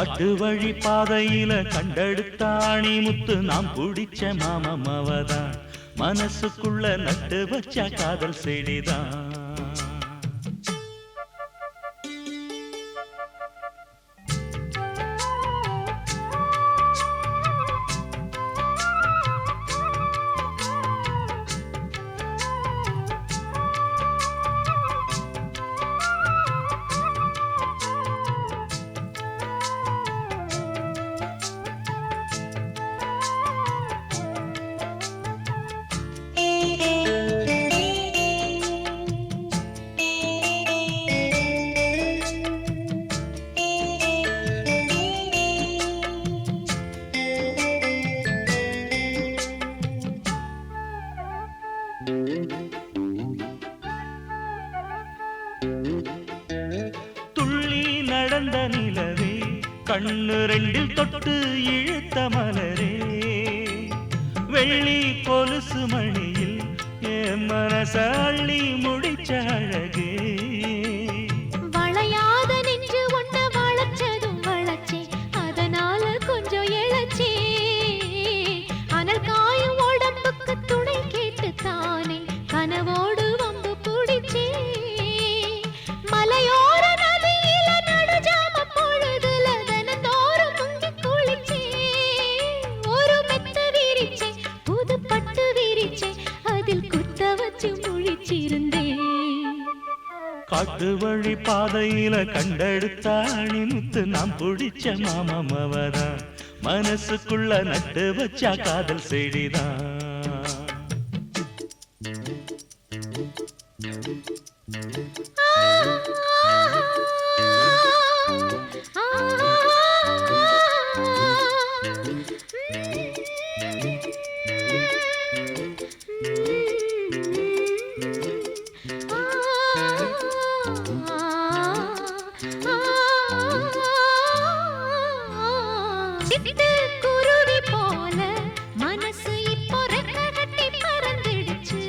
காட்டு வழி பாதையில கண்டெடுத்தாணி முத்து நாம் பிடிச்ச மாமவதான் மனசுக்குள்ள நட்டு வச்ச காதல் செடிதான். துள்ளி நடந்த நிலவே கண்ணு ரெண்டில் தொட்டு இழுத்த மலரே வெள்ளி கொலுசு மணியில் என் மனச அள்ளி முடிச்ச அழகே. வளையாத நெஞ்சு ஒன்ன வளைச்சதும் வளைச்சே அதனால கொஞ்சம் இழைச்சே அனல் காயும் உடம்புக்கு துணை கேட்டு தானே கனவோடு வம்பு பிடிச்சே மலையோர நதியில நடுஜாம பொழுதுல தினந்தோறும் முங்கி குளிச்சே ஒரு மெத்த விரிச்சே புது பட்டு விரிச்சே அதில் குத்த வச்சு முழிச்சிருந்தேன். காட்டு வழி பாதையில கண்டெடுத்தாணி முத்து நாம் பிடிச்ச மாமவதான் மனசுக்குள்ள நட்டு வச்ச காதல் செடிதான். குருவி போல மனசு இப்போ ரெக்க கட்டி பறந்துடுச்சு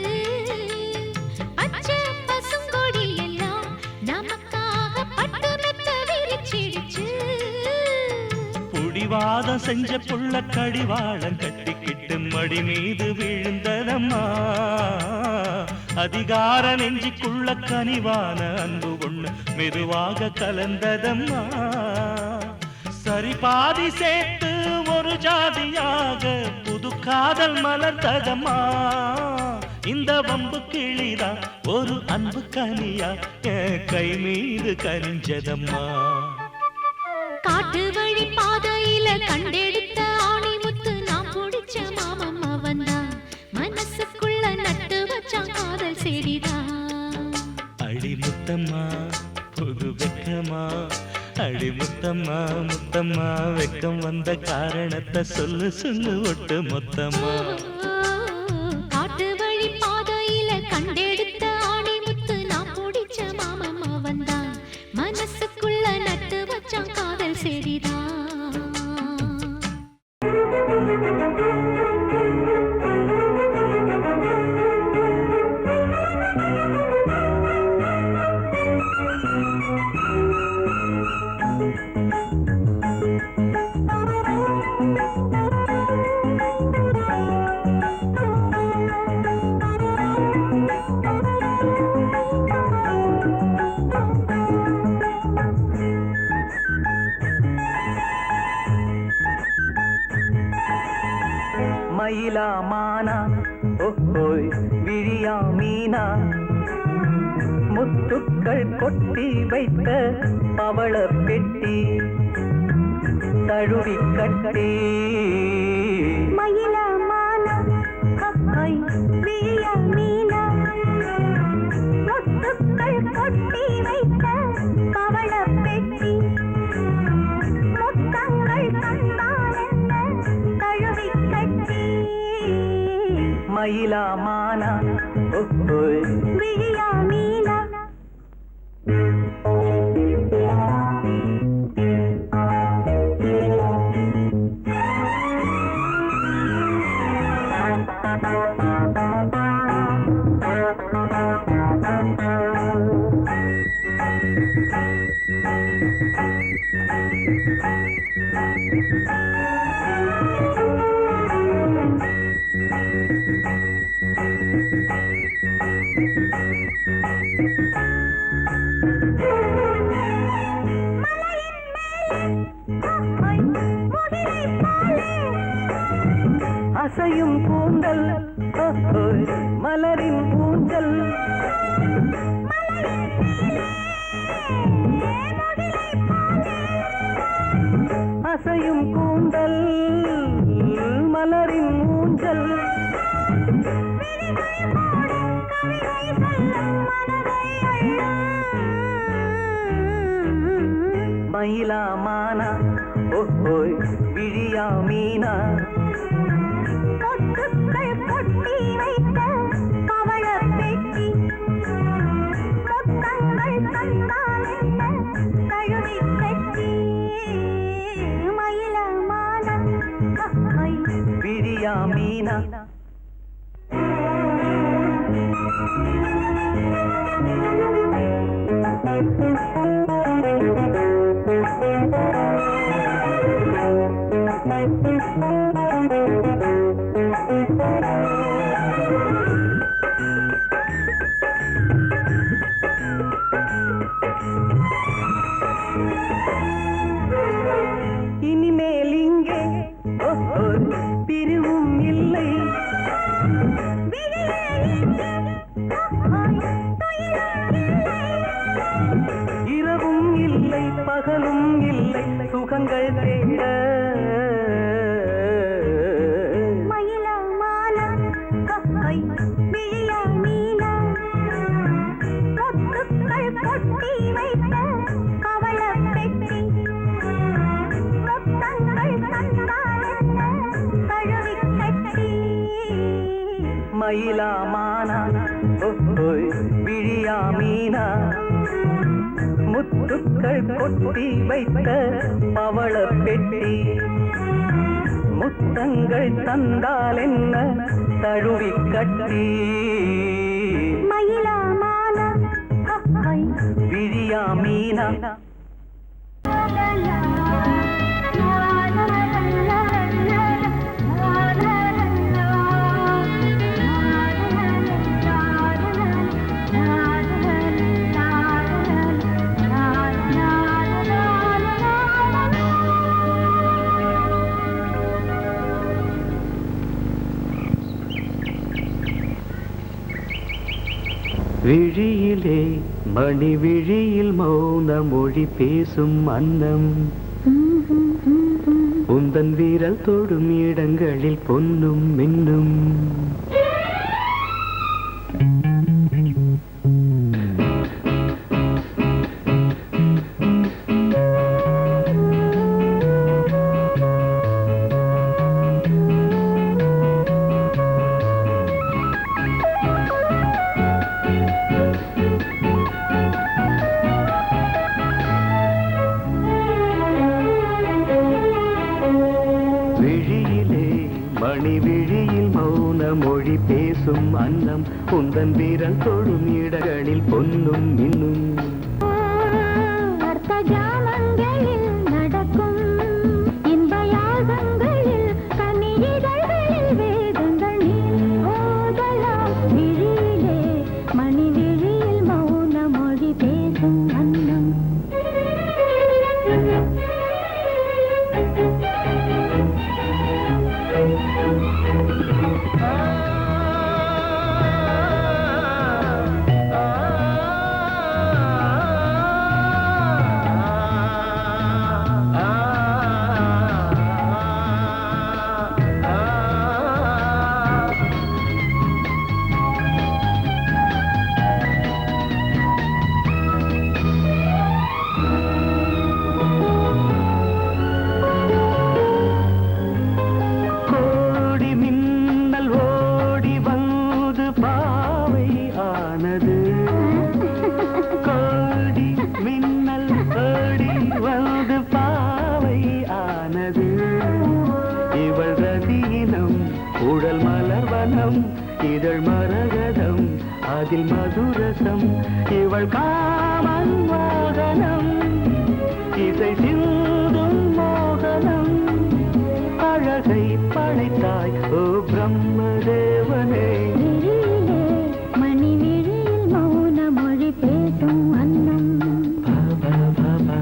பச்சை பசுங்கொடி எல்லாம் நமக்காக பட்டு மெத்த விரிச்சிடுச்சு. புடிவாதம் செஞ்ச புள்ள கடிவாளம் கட்டிக்கிட்டு மடி மீது விழுந்ததம்மா அதிகார நெஞ்சிக்குள்ள கனிவான அன்பு ஒண்ணு மெதுவாக கலந்ததம்மா. சரி பாதி சேர்த்து ஒரு ஜாதியாக புது காதல் மலர்ந்ததம்மா. இந்த வம்பு கிளிதா ஒரு அன்பு கனியா கை மீது கனிஞ்சதம்மா. காட்டு வழி பாதையில கண்டெடுத்த ஆணி முத்து நான் பிடிச்ச மாமம்மா வந்தா மனசுக்குள்ள நட்டு வச்சான் காதல் செடிதான். அடி முத்தம்மா புது வெக்கமா அடி முத்தம்மா முத்தம்மா வெக்கம் வந்த காரணத்தை சொல்லு சொல்லு ஒட்டு மொத்தமா. காட்டு வழி பாதையில கண்டெடுத்த ஆணி முத்து நான் பிடிச்ச மாமம்மா வந்தா மனசுக்குள்ள நட்டு வச்சான் காதல் செடிதான். மயிலா மானா ஓஹோய் விழியா மீனா முத்துக்கள் கொட்டி வைத்த பவள பெட்டி தழுவி கட்டி மயிலா மானா ஓஹோய் விழியா மீனா முத்துக்கள் கொட்டி வைத்த பவள பெட்டி முத்தங்கள் தந்தால் என்ன தழுவி கட்டி மயிலா மானா ஓஹோய் விழியா மீனா. அசையும் கூந்தல் மலரின் ஊஞ்சல் அசையும் கூந்தல் மலரின் ஊஞ்சல் மயிலா மானா ஓஹோய் விழியா மீனா முத்துக்கள் பொட்டி வைத்த பவளப் பெட்டி முத்தங்கள் தந்தால் என்ன தழுவிக் கட்டி மயிலமான விழியா மீனா இனிமேல் இங்கே பிரிவும் இல்லை இரவும் இல்லை பகலும் இல்லை சுகங்கள் தேட மயிலமான விழியா மீனா முத்துக்கள் பொட்டி வைத்த பவளப் பெட்டி முத்தங்கள் தந்தால் என்ன தழுவிக் கட்டி மயிலா மானா விழியா மீனா முத்துக்கள் கொட்டி வைத்த பவள பெட்டி முத்தங்கள் தந்தால் என்ன தழுவி கட்டி மயிலமான விழியா மீனா விழியிலே மணி விழியில் மௌன மொழி பேசும் அன்னம் உந்தன் வீரல் தொடும் இடங்களில் பொன்னும் மின்னும் விழியில் மௌன மொழி பேசும் அன்னம் உந்தன் வீரல் தொடும் இடங்களில் பொன்னும் மின்னும் அர்த்த ஜாமங்களில் நடக்கும் இன்ப யாகங்களில் கனியிதழ்களில் வேதங்கள் நீ ஓதலாம் விழியிலே மணி விழியில் மௌன மொழி பேசும் அன்னம் உடல் மலர்வனம் இதழ் மரகதம் அதில் உலகை படைத்தாய் ஓ பிரம்மதேவனே. விழியிலே மணி விழியில் மௌன மொழி பேசும் அன்னம். பாபா பாபா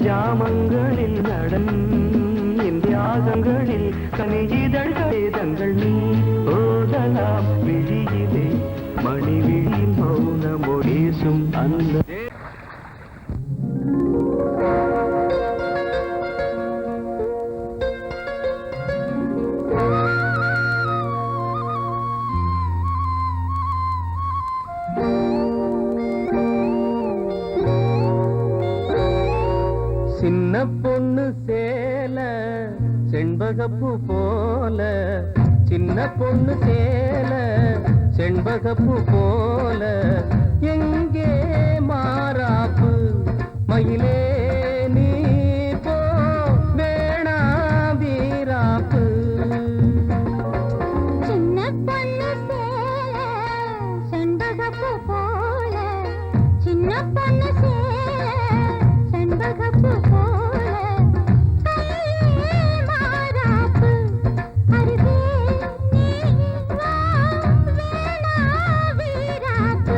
ஜாமங்களில் நடன் இந்தியாகங்களில் கனியிதழ் வேதங்கள் நீ ஓதலாம் விழியிலே மணி விழியில் மௌன மொழிசும் அந்த சின்ன பொண்ணு சேல செண்பகப்பூ போல, சின்ன பொண்ணு சேல செண்பகப்பூ போல, எங்கே மாறாப்பு மயிலே நீ போ வேணா வீராப்பு. சின்ன பொண்ணு சேல செண்பகப்பூ போல, சின்ன பொண்ணு சேல செண்பகப்பூ போல, கையே மாறாப்பு அருகே நீ வா வேணா வீராப்பு.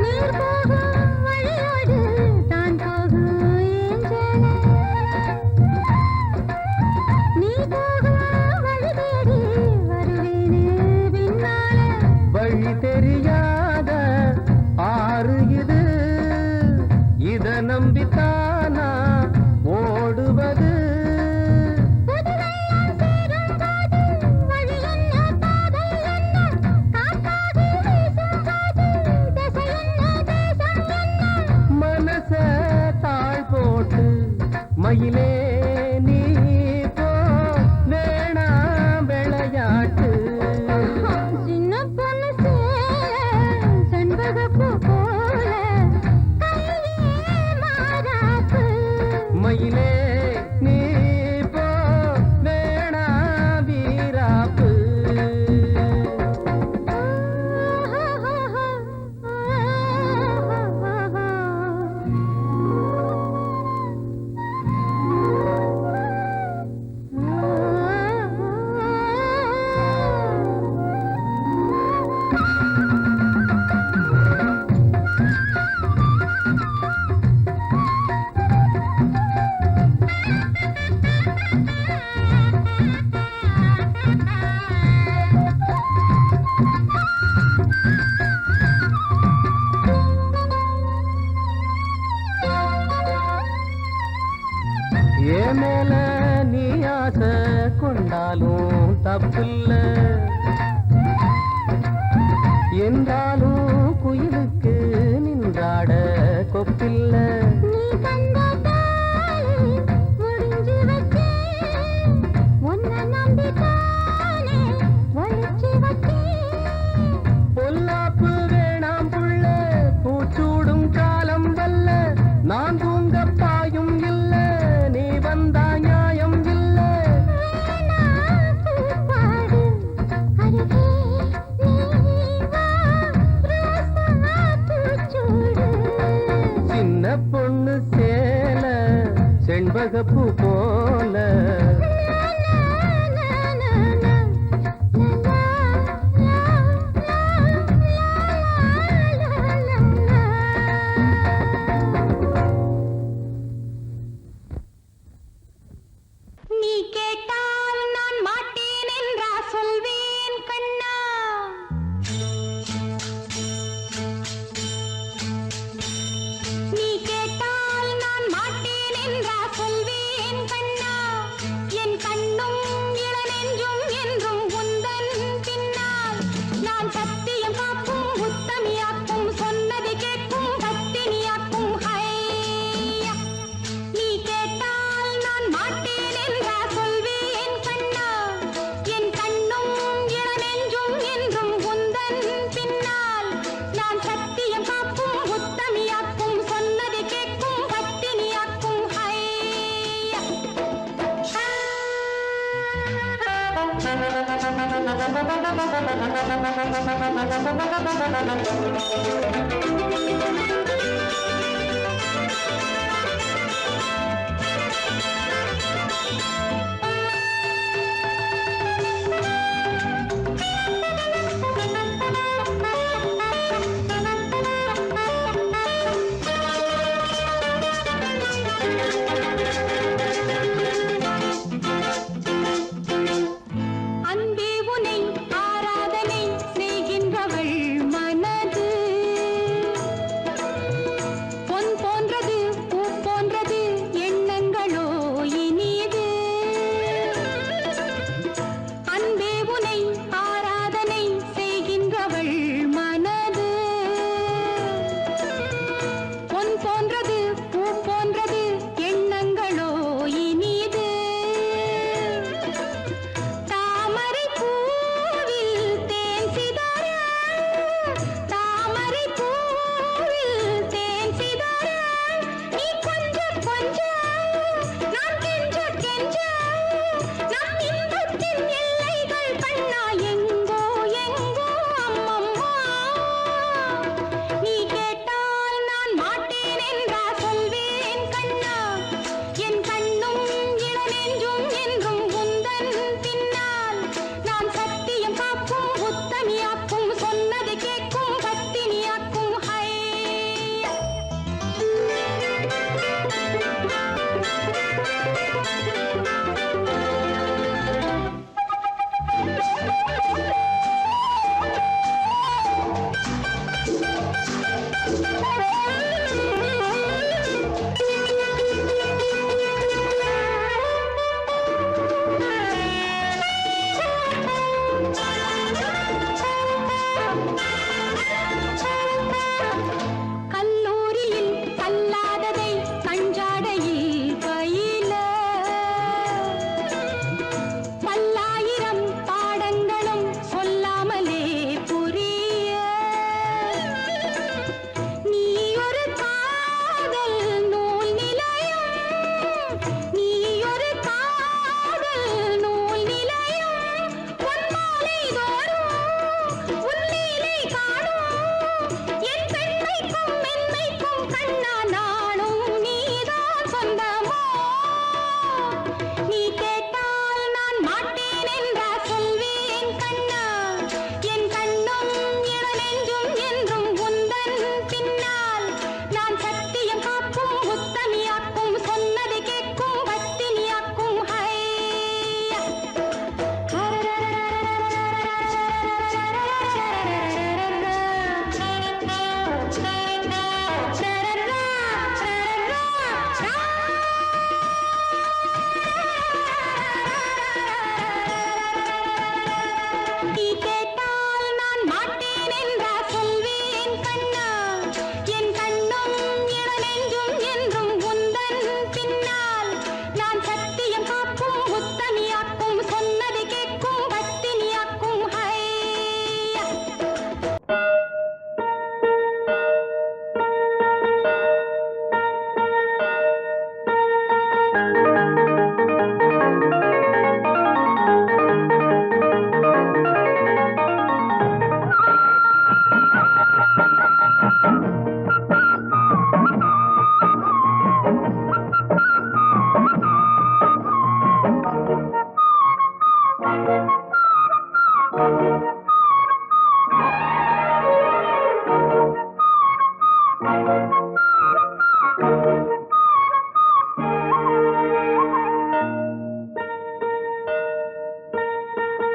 நீர் போகும் வழியோடு தான் போகும் ஏஞ்சல, நீ போகும் வழி தேடி வருவேனே பின்னால. வழி தெரியாத ஆறு இது, இத நம்பித்தானா ஓடுவது. புதுவெள்ளம் சேரும் போது வழி என்ன பாதை என்ன, காத்தாடி வீசும் போது திசை என்ன தேசம் என்ன. மனச தாழ் போட்டு மயிலே நீ போ வேணா விளையாட்டு. சின்ன பொண்ணு சேல செண்பகப்பூ போல, கையே மாறாப்பு மயிலே நீ போ வேணா வீராப்பு. ஏன் மேல நீ ஆசை கொண்டாலும் தப்பில்ல, என்றாலும் குயிலுக்கு நின்றாட கொப்பில்ல. நீ கண்ட தாலி முடிஞ்சு நாகப்பூ போல நீ கேட்டால் நான் மாட்டேன் என்றா சொல்வேன் கண்ணா. நீ கேட்டால் நான் மாட்டேன் என்றா சொல்வேன் கண்ணா. என் கண்ணும் இளநெஞ்சும் என்றும் உந்தன் பின்னால். நான் சத்தியம் காக்கும் உத்தமியாக்கும் சொன்னதை கேட்கும் பத்தினியாக்கும் ஹையா. நீ கேட்டால் நான் மாட்டேன் என்றா சொல்வேன் கண்ணா. என் கண்ணும் இளநெஞ்சும் என்றும் உந்தன் பின்னால். நான் சத்தியம் காக்கும் உத்தமியாக்கும் சொன்னதை கேட்கும் பத்தினியாக்கும் ஹையா. அன்பே உனை ஆராதனை செய்கின்றவள் மனது பொன் போன்றது பூ போன்றது எண்ணங்களோ இனிது. அன்பே உனை ஆராதனை செய்கின்றவள் மனது பொன் போன்றது பூ போன்றது எண்ணங்களோ இனிது. தாமரை பூவில் தேன் சிதற, தாமரை பூவில் தேன் சிதற, நீ கொஞ்ச கொஞ்ச நான் கெஞ்ச கெஞ்ச, நம் இன்பத்தின் எல்லைகள் கண்ணா எங்கோ எங்கோ அம்மம்மா. நீ கேட்டால் நான் மாட்டேன் என்றா சொல்வேன் கண்ணா. என் கண்ணும் இளநெஞ்சும் என்றும் உந்தன் பின்னால். நான் சத்தியம் காக்கும் உத்தமியாக்கும் சொன்னதை கேட்கும் பத்தினியாக்கும் ஹையா. கல்லூரியில் கல்லாததை கஞ்சாடையில் பயில, பல்லாயிரம் பாடங்களும்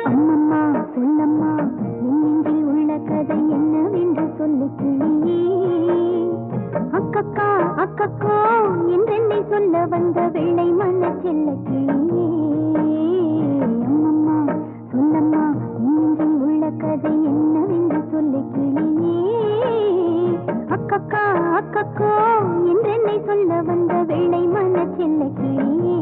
அம்மம்மா சொல்லம்மா என் நெஞ்சில் உள்ள கதை என்னவென்று சொல்லு கிளியே. அக்கக்கா அக்கக்கோ என்றென்னை சொல்ல வந்த வெள்ளை மன செல்ல கிளியே. அம்மம்மா சொல்லம்மா என் நெஞ்சில் உள்ள கதை என்னவென்று சொல்லு கிளியே. அக்கக்கா அக்கக்கோ என்றென்னை சொல்ல வந்த வெள்ளை மன செல்ல கிளியே.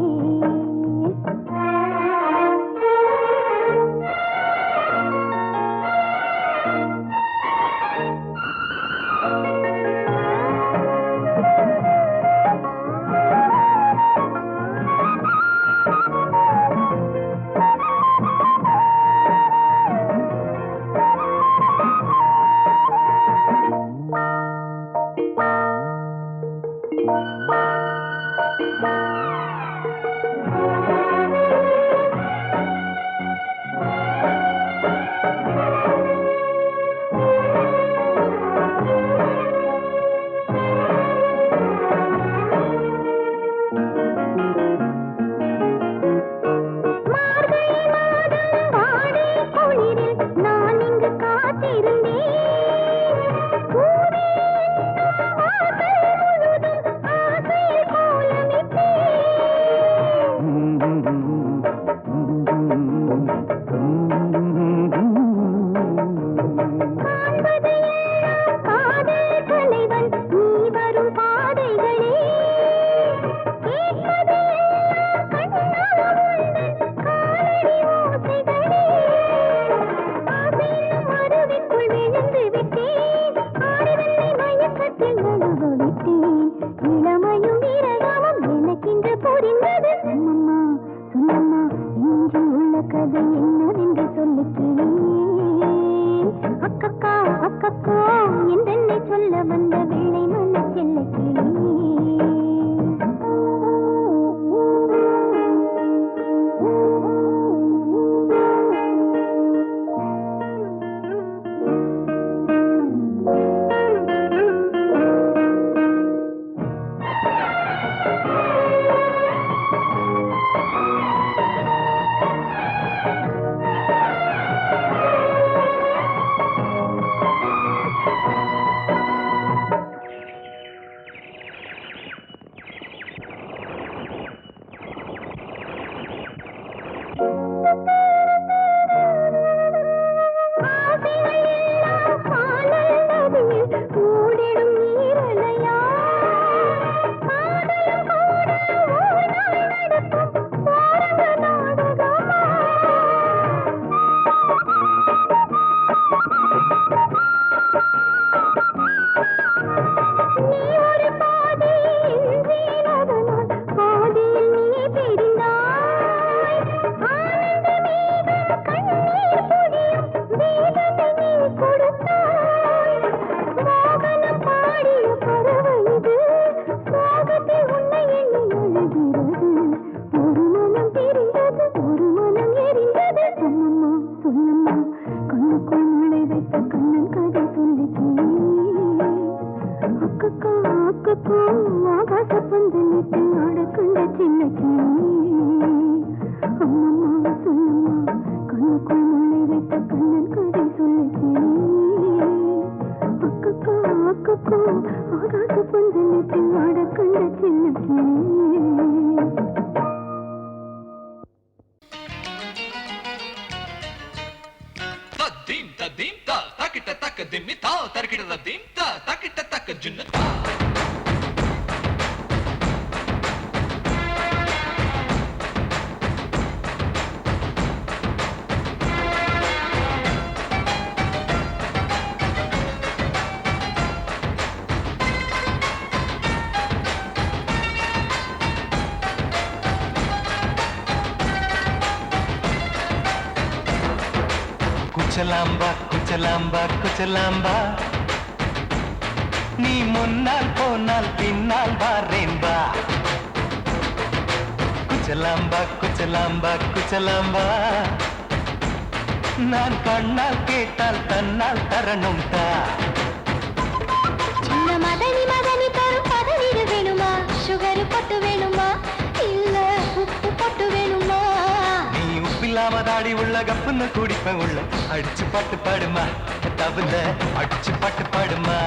குச்சலாம்பா குச்சலாம்பா குச்சலாம்பா நீ முன்னால் போனால் பின்னால் வாரேன்பா குச்சலாம்பா குச்சலாம்பா குச்சலாம்பா நான் கண்ணால் கேட்டால் தன்னால் தரணும் தா. சின்ன மதனி மதனி தரும் பதநீர் வேணுமா, சுகர் பொட்டு வேணுமா, இல்ல உப்பு பொட்டு வேணுமா? நீ உப்பில்லாம தாடி உள்ள கப்புன்னு குடிப்ப உள்ள அடிச்சு பாட்டு பாடுமா, தவிர அடிச்சு பாட்டு பாடுமா.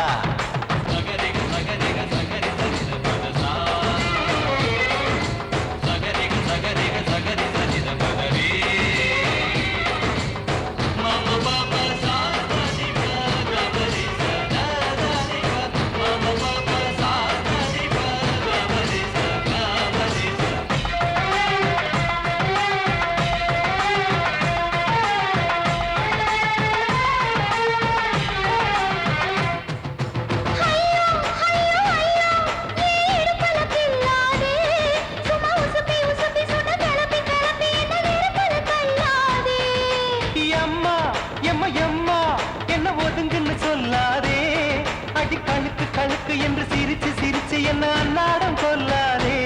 கழுக்கு என்று சிரிச்சு சிரிச்சு என்ன அன்னாடம் கொல்லாதே.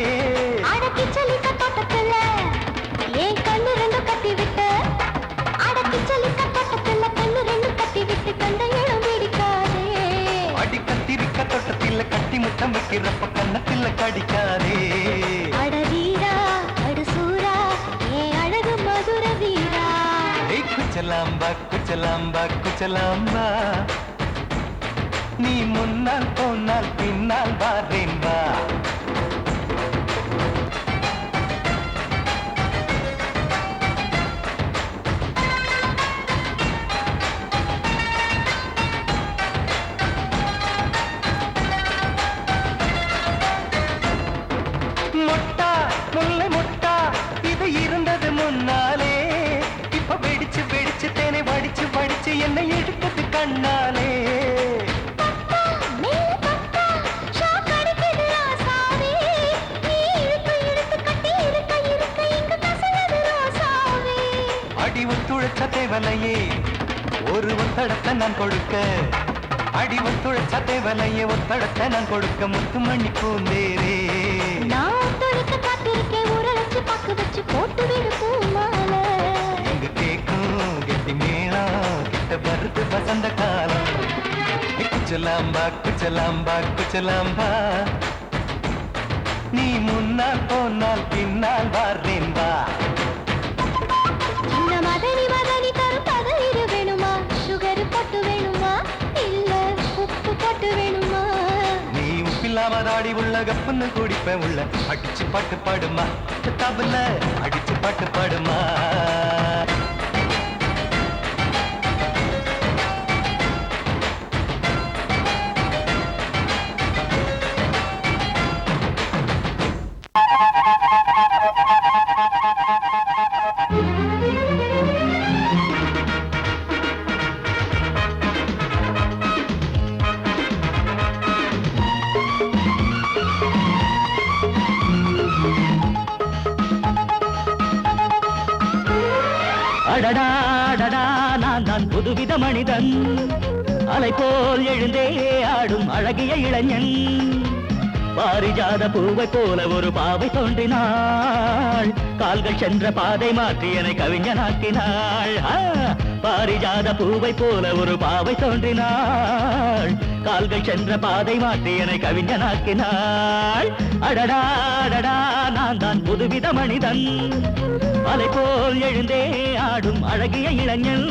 அடக்கி சொல்லிக்க தோட்டத்துல ஏன் கண்ணு ரெண்டு கட்டி விட்டு, அடக்கி சொல்லிக்க தோட்டத்துல கண்ணு ரெண்டு கட்டி விட்டு கண்ட இடம் பிடிக்காதே. அடி கத்திரிக்க தோட்டத்தில் கட்டி முத்தம் வைக்கிறப்ப கண்ணத்தில் கடிக்காதே. அட வீரா அடு சூரா ஏன் அழகு மதுர வீரா. குச்சலாம்பா குச்சலாம்பா குச்சலாம்பா, நீ முன்னால் போனால் பின்னால் வாரேன் வா. மொட்டா முல்லை மொட்டா இது இருந்தது முன்னாலே, இப்ப வெடிச்சு வெடிச்சு தேனை வடிச்சு வடிச்சு என்னை எடுத்தது கண்ணாலே. அடி ஒத்துழைச்ச தேவலையே ஒரு ஒத்தடத்தை நான் கொடுக்க, அடி ஒத்துழைச்ச தேவலையே ஒத்தடத்தை நான் கொடுக்க, முத்துமணி பூந்தேரே. நான் ஒத்துழைக்க காத்திருக்கேன், உரளைச்சு பக்கு வச்சு போட்டு விடு பூமாலை. எங்க கேக்கும் கெட்டி மேளம் கிட்ட வருது வசந்த காலம். குச்சலாம்பா குச்சலாம்பா குச்சலாம்பா, நீ முன்னால் போனால் பின்னால் வாரேன் வா. சின்ன மதனி மதனி தரும் பதநீர் வேணுமா, சுகர் பொட்டு வேணுமா, இல்ல உப்பு பொட்டு வேணுமா? நீ உப்பில்லாம தாடி உள்ள கப்புன்னு குடிப்ப உள்ள அடிச்சு பாட்டு பாடுமா, தபல அடிச்சு பாட்டு பாடுமா. அடடா அடடா நான் தான் புதுவித மனிதன், அலை போல் எழுந்தே ஆடும் அழகிய இளைஞன். பாரிஜாத பூவை போல ஒரு பாவை தோன்றினாள், கால்கள் சென்ற பாதை மாற்றி என்னை கவிஞனாக்கினாள். பாரிஜாத பூவை போல ஒரு பாவை தோன்றினாள், கால்கள் சென்ற பாதை மாற்றி என்னை கவிஞனாக்கினாள். அடடா அடடா நான் தான் புதுவித மனிதன், அலை போல் எழுந்தே ஆடும் அழகிய இளைஞன்.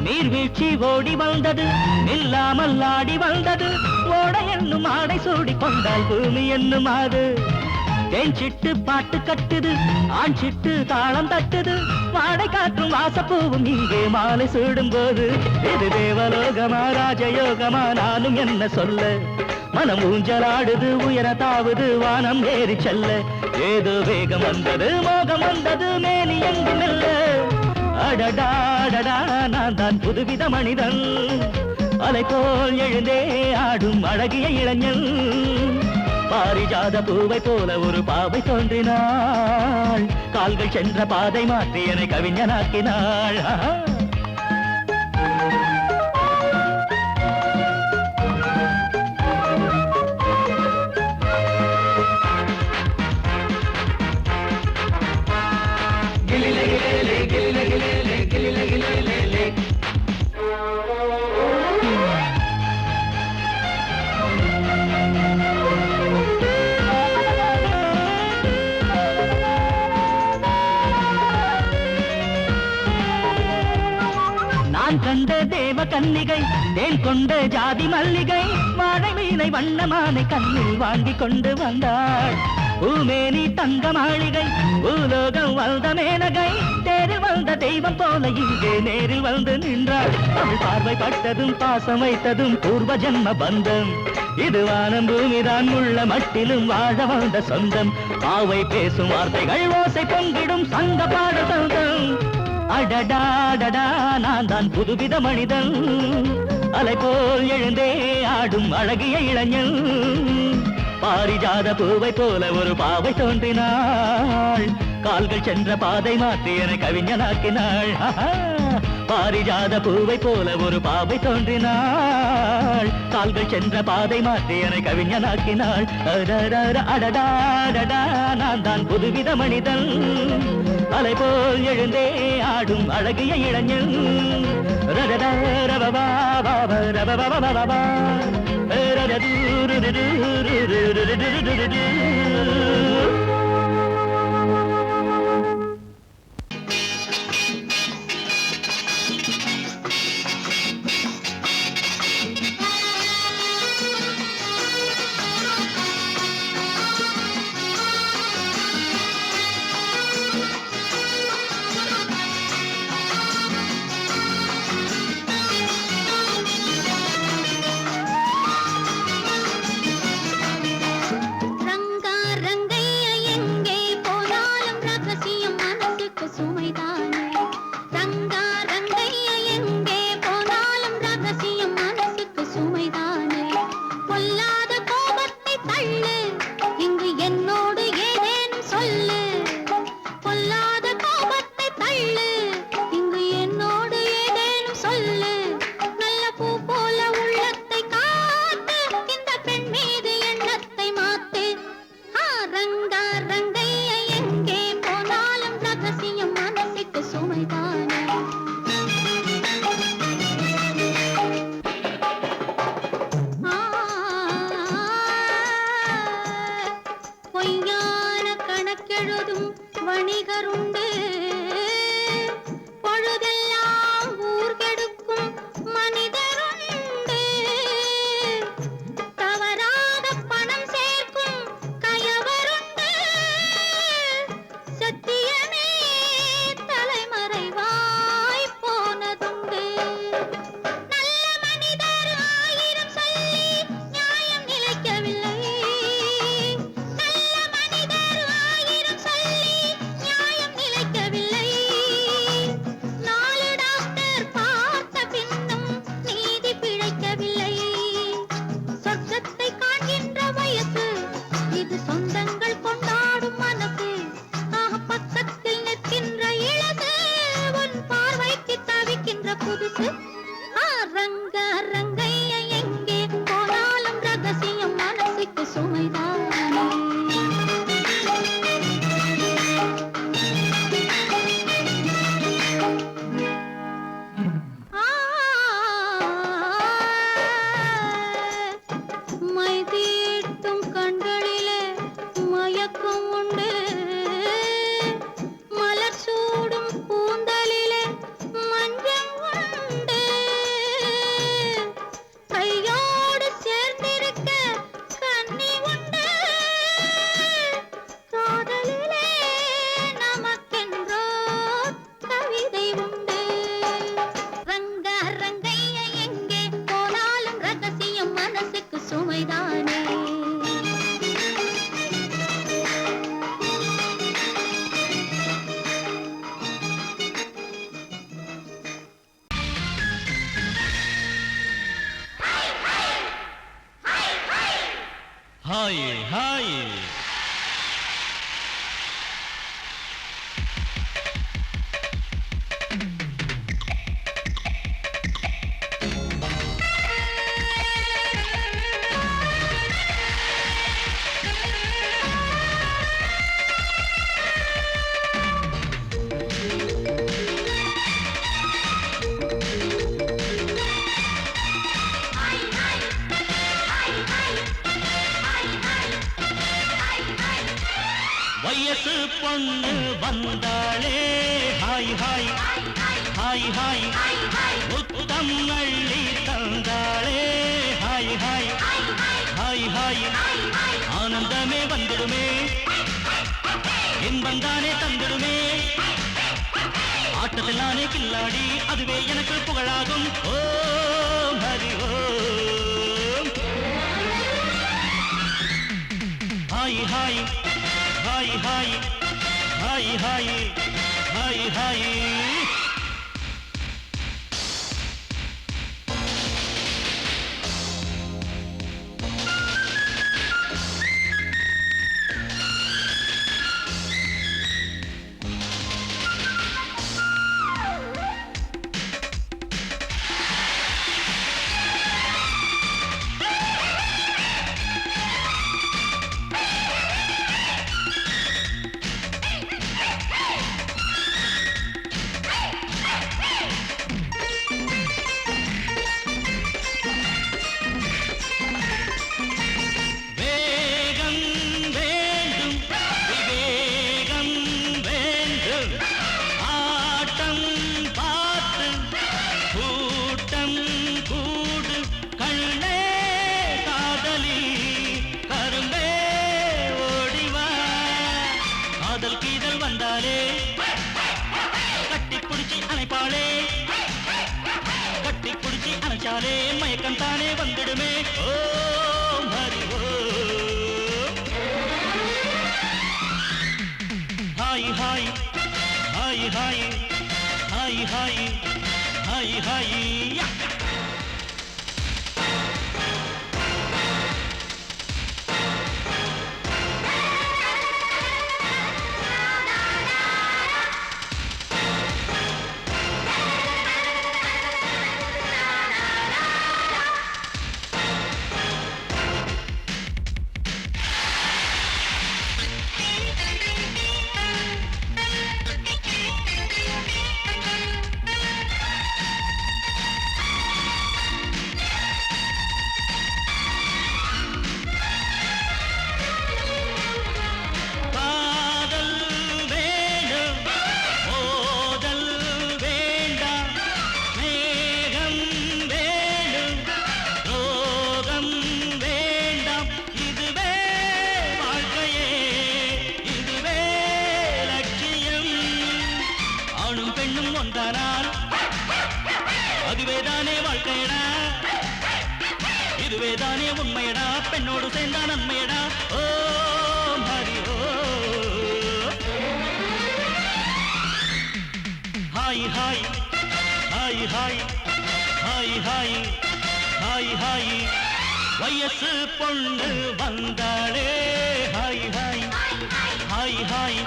நீர்வீழ்ச்சி ஓடி வந்தது, நில்லாமல் ஆடி வந்தது, ஓட என்னும் ஆடை சூடி கொண்டால் பூமி என்னும் ஆது. தேன் சிட்டு பாட்டு கட்டுது, ஆண் சிட்டு தாளம் தட்டுது, வாடை காற்றும் வாசப்பூவும் இங்கே மாலை சூடும் போது. இது தேவலோகமா ராஜயோகமா நானும் என்ன சொல்ல, மனம் ஊஞ்சலாடுது உயர தாவுது வானம் ஏறி செல்ல. ஏதோ வேகம் வந்தது மோகம் வந்தது மேனி எங்கும் இல்ல. அடடாடடா நான் தான் புதுவித மனிதன், அலை போல் எழுந்தே ஆடும் அழகிய இளைஞன். பாரிஜாத பூவை போல ஒரு பாவை தோன்றினாள், கால்கள் சென்ற பாதை மாற்றி என்னை கவிஞனாக்கினாள். நான் கண்ட தேவ கன்னிகை, தேன் கொண்ட ஜாதி மல்லிகை, வாழை மீனை வண்ணமானை கண்ணில் வாங்கி கொண்டு வந்தாள். பூமேனி தங்க மாளிகை, பூலோகம் வந்த மேனகை, தேரில் வந்த தெய்வம் போல இங்கே நேரில் வந்து நின்றாள். அவள் பார்வை பட்டதும் பாசம் வைத்ததும் பூர்வ ஜென்ம பந்தம். இது வானம் பூமிதான் உள்ள மட்டிலும் வாழ வந்த சொந்தம். பாவை பேசும் வார்த்தைகள் ஓசை பொங்கிடும் சங்க பாட சொந்தம். அடடாடடா நான் தான் புதுவித மனிதன், அலை போல் எழுந்தே ஆடும் அழகிய இளைஞன். பாரிஜாத பூவை போல ஒரு பாவை தோன்றினாள், கால்கள் சென்ற பாதை மாற்றி என்னை கவிஞனாக்கினாள். பாரிஜாத பூவை போல ஒரு பாவை தோன்றினாள், கால்கள் சென்ற பாதை மாற்றி என்னை கவிஞனாக்கினாள். அடடாடடா நான் தான் புதுவித மனிதன், அலை போல் எழுந்தே ஆடும் அழகிய இளைஞன். பொண்ணு வந்தாளே ஹாய் ஹாய் ஹாய் ஹாய் முத்தம் அள்ளி தந்தாளே ஹாய் ஹாய் ஹாய் ஹாய் ஆனந்தமே வந்துடுமே இன்பந்தானே தந்திடுமே ஆட்டத்தில் நானே கில்லாடி அதுவே எனக்கு புகழாகும் Om Hari Om hi hi hi hi hi hi hi hi மயக்கம் தானே வந்துடுமே Om Hari Om hi hi hi hi hi hi hi hi அதுவேதானே வாழ்க்கையடா இதுவேதானே உண்மையடா பெண்ணோடு சேர்ந்தா நன்மையடா Om Hari Om hi hi hi hi hi hi hi hi வயசு பொண்ணு வந்தாளே ஹாய் ஹாய் ஹாய் ஹாய்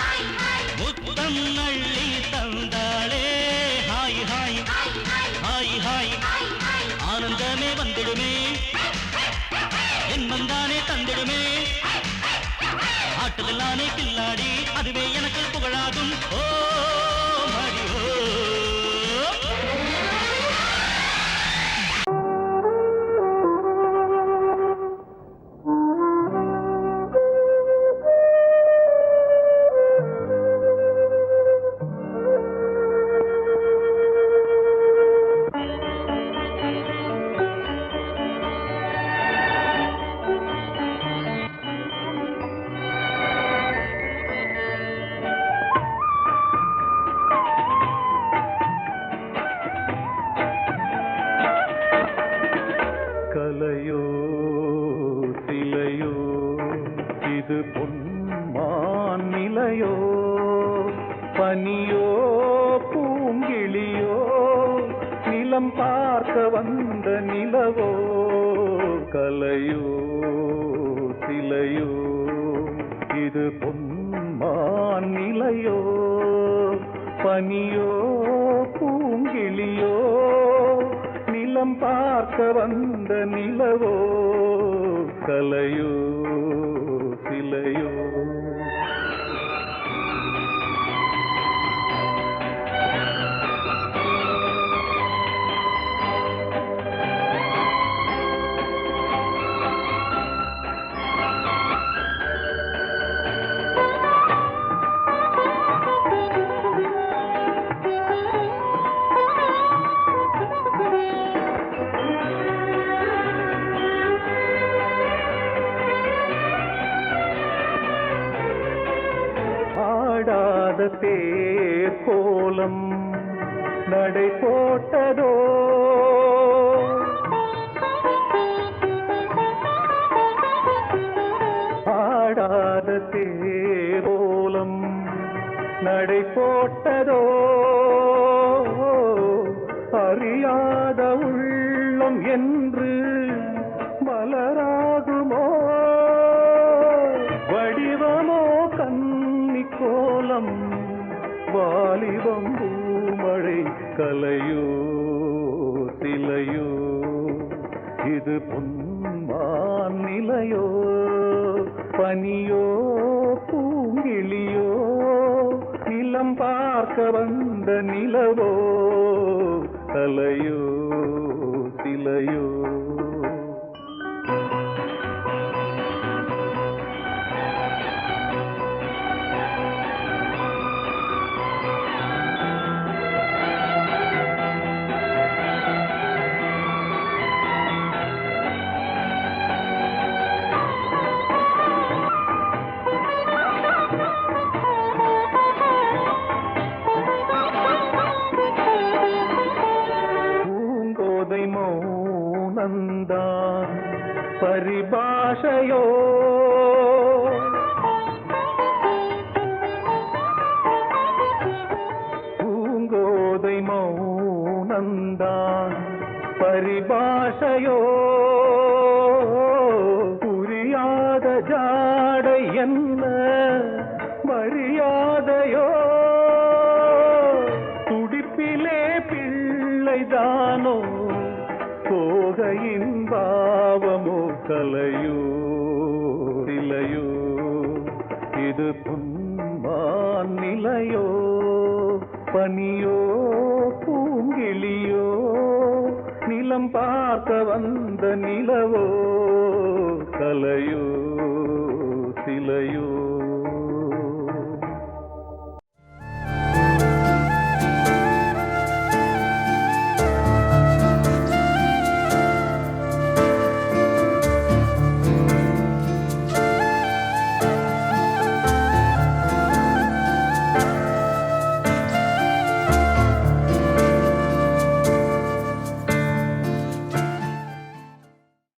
முத்தம் அள்ளி தந்தாளே ஹாய் ஹாய் ஹாய் ஹாய் ஆனந்தமே வந்துடுமே என்மந்தானே தந்திடுமே ஆட்டத்தில் நானே கில்லாடி அதுவே எனக்கு புகழாகும் ஓம் ஹரி ஓம் கலையோ சிலையோ இது பொன்மான் நிலையோ பனியோ பூங்கிளியோ நிலம் பார்க்க வந்த நிலவோ கலையோ சிலையோ இது பொன்மான் நிலையோ பனியோ பூங்கிளியோ நிலம் பார்க்க வந்த நிலவோ கலையோ சிலையோ தேர் கோலம் நடை போட்டதோ ஆடாத தேரோலம் நடை போட்டதோ அறியாத உள்ளம் என்று மலராகுமோ வடிவமோ கன்னி கோலம் வாலிபம் பூமழை கலையோ சிலையோ இது பொன்மான் நிலையோ பனியோ பூங்கிளியோ நிலம் பார்க்க வந்த நிலவோ கலையோ சிலையோ மௌனந்தான் பரிபாஷையோ பூங்கோதை மௌனந்தான் பரிபாஷையோ புரியாத ஜாடை என்ன மரியாதையோ துடிப்பிலே பிள்ளைதானோ போகையின் பாவமோ கலையோ சிலையோ இது பொன்மான் நிலையோ பனியோ பூங்கிளியோ நிலம் பார்க்க வந்த நிலவோ கலையோ சிலையோ